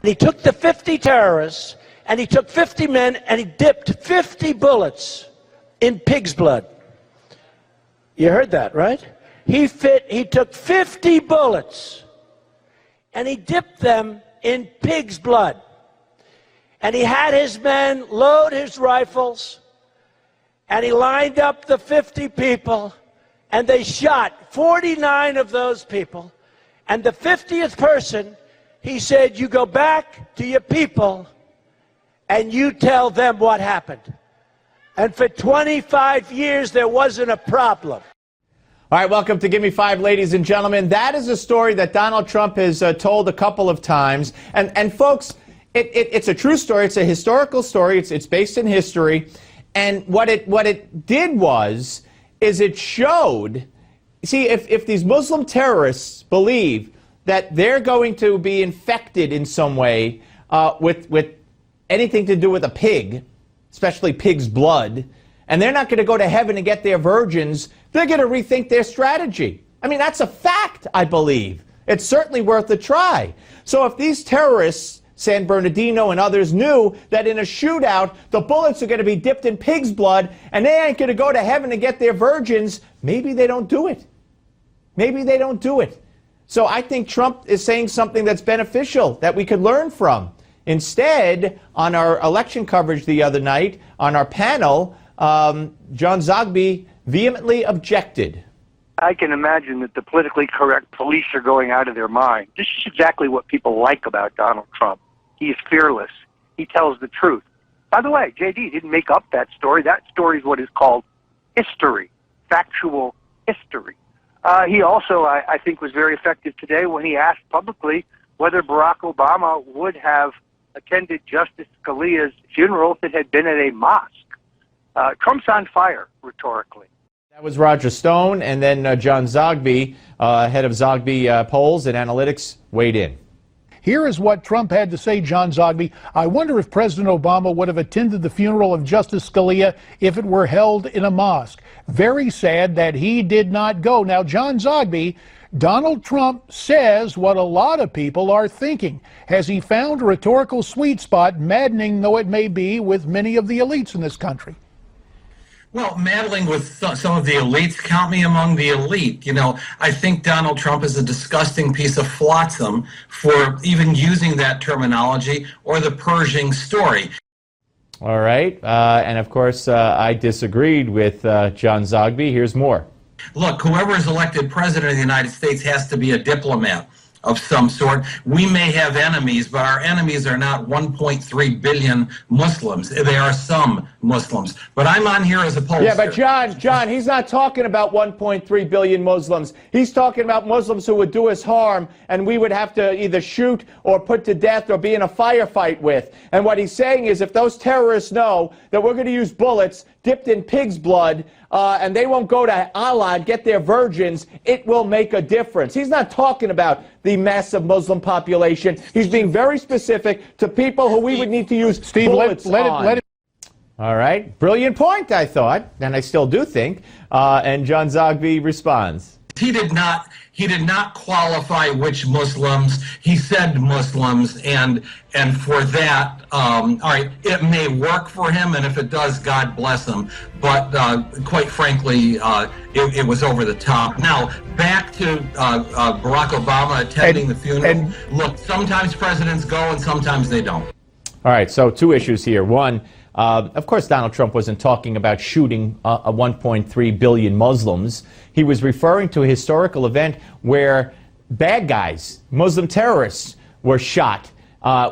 he took the 50 terrorists, and he took 50 men, and he dipped 50 bullets in pig's blood. You heard that, right? He took 50 bullets, and he dipped them in pig's blood. And he had his men load his rifles, and he lined up the 50 people, and they shot 49 of those people. And the 50th person, he said, you go back to your people, and you tell them what happened. And for 25 years, there wasn't a problem. All right, welcome to Give Me Five, ladies and gentlemen. That is a story that Donald Trump has told a couple of times. And folks, it's a true story. It's a historical story. It's based in history. And what it did is it showed, see, if these Muslim terrorists believe that they're going to be infected in some way with anything to do with a pig, especially pig's blood, and they're not going to go to heaven and get their virgins, they're going to rethink their strategy. I mean, that's a fact, I believe. It's certainly worth a try. So if these terrorists, San Bernardino and others, knew that in a shootout, the bullets are going to be dipped in pig's blood, and they ain't going to go to heaven and get their virgins, maybe they don't do it. Maybe they don't do it. So I think Trump is saying something that's beneficial, that we could learn from. Instead, on our election coverage the other night, on our panel, John Zogby vehemently objected. I can imagine that the politically correct police are going out of their mind. This is exactly what people like about Donald Trump. He is fearless. He tells the truth. By the way, J.D. didn't make up that story. That story is what is called history, factual history. He also, I think, was very effective today when he asked publicly whether Barack Obama would have attended Justice Scalia's funeral if it had been at a mosque. Trump's on fire, rhetorically. That was Roger Stone, and then John Zogby, head of Zogby Polls and Analytics, weighed in. Here is what Trump had to say, John Zogby. I wonder if President Obama would have attended the funeral of Justice Scalia if it were held in a mosque. Very sad that he did not go. Now, John Zogby, Donald Trump says what a lot of people are thinking. Has he found a rhetorical sweet spot, maddening though it may be, with many of the elites in this country? Well, meddling with some of the elites, count me among the elite. You know, I think Donald Trump is a disgusting piece of flotsam for even using that terminology or the Pershing story. All right. And of course, I disagreed with John Zogby. Here's more. Look, whoever is elected president of the United States has to be a diplomat of some sort. We may have enemies, but our enemies are not 1.3 billion Muslims. They are some Muslims. But I'm on here as a pollster. Yeah, but John, he's not talking about 1.3 billion Muslims. He's talking about Muslims who would do us harm, and we would have to either shoot or put to death or be in a firefight with. And what he's saying is if those terrorists know that we're going to use bullets dipped in pig's blood, and they won't go to Allah and get their virgins, it will make a difference. He's not talking about the massive Muslim population. He's being very specific to people who we would need to use bullets on. All right. Brilliant point, I thought, and I still do think. And John Zogby responds. He did not qualify which Muslims. He said Muslims, and for that, all right, it may work for him, and if it does, God bless him. But quite frankly, it was over the top. Now, back to Barack Obama attending the funeral. Look, sometimes presidents go and sometimes they don't. All right, so two issues here. One, of course, Donald Trump wasn't talking about shooting 1.3 billion Muslims. He was referring to a historical event where bad guys, Muslim terrorists, were shot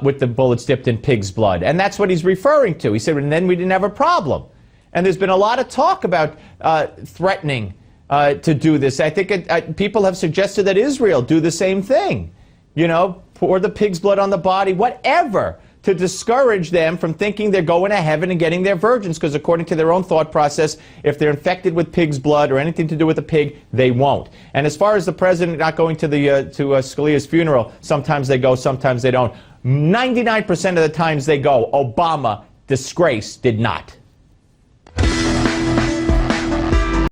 with the bullets dipped in pig's blood. And that's what he's referring to. He said, and then we didn't have a problem. And there's been a lot of talk about threatening to do this. I think people have suggested that Israel do the same thing. You know, pour the pig's blood on the body, whatever, to discourage them from thinking they're going to heaven and getting their virgins, because according to their own thought process, if they're infected with pig's blood or anything to do with a pig, they won't. And as far as the president not going to Scalia's funeral, sometimes they go, sometimes they don't. 99% of the times they go. Obama, disgrace, did not.